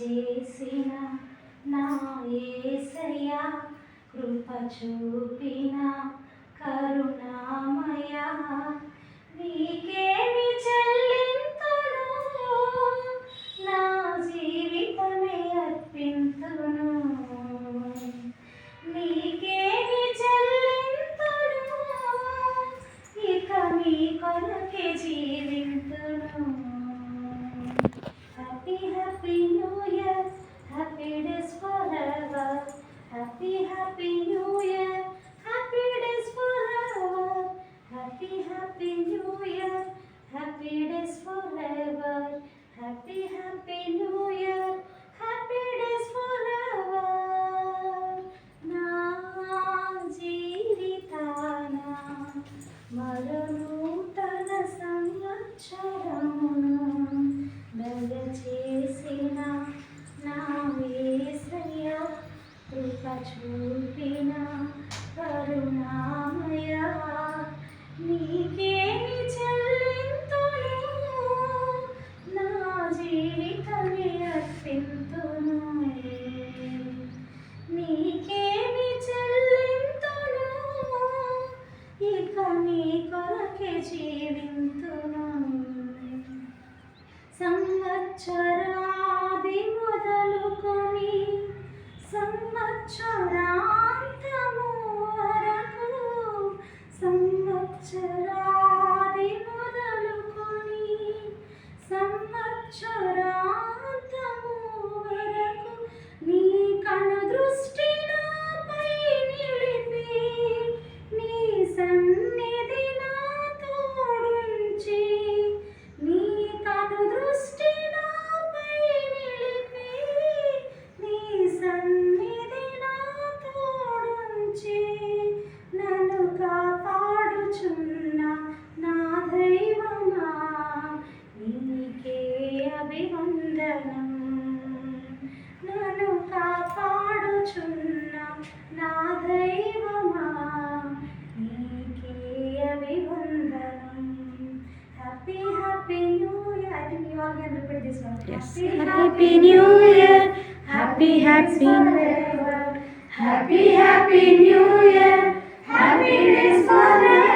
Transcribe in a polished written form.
చేసిన నా యేసయ్యా, కృప చూపిన కరుణామయ, నీకేమి చెల్లింతును, నా జీవితమే అర్పింతును. నీకేమి చెల్లింతును, ఇక నీ కొరకే జీవింతును. Happy, happy New Year, happy days forever. Happy, happy New Year, happy days forever. Happy, happy New Year, happy days forever. Happy, happy New Year, happy days forever. నా జీవితాన మరునూతన సంవత్సరమును దయచేసిన నా యేసయ్యా, కృప చూపిన కరుణామయ, నీకేమి చెల్లింతును, నా జీవితమే అర్పింతును. నీకేమి చెల్లింతును, ఇక నీ కొరకే జీవింతును. సంవత్సరాది మొదలుకొని సంవత్సరాంతము వరకు, సంవత్సరాది మొదలుకొని సంవత్సరాంతము వరకు, నీ కను దృష్టి నాపై నిలిపి, నీ సన్నిధి నా తోడుంచి, నీ కను దృష్టి నాపై నిలిపి, నీ సన్నిధి నా తోడుంచి, నన్ను కాపాడుచున్న నా దైవమా, నీకే అభివందనం. నన్ను కాపాడుచున్న నా దైవమా, నీకే అభివందనం. Happy, happy New Year. I think you all can repeat this one. Yes. Happy New Year. Happy, happy. Happy, happy New Year. Happy days forever.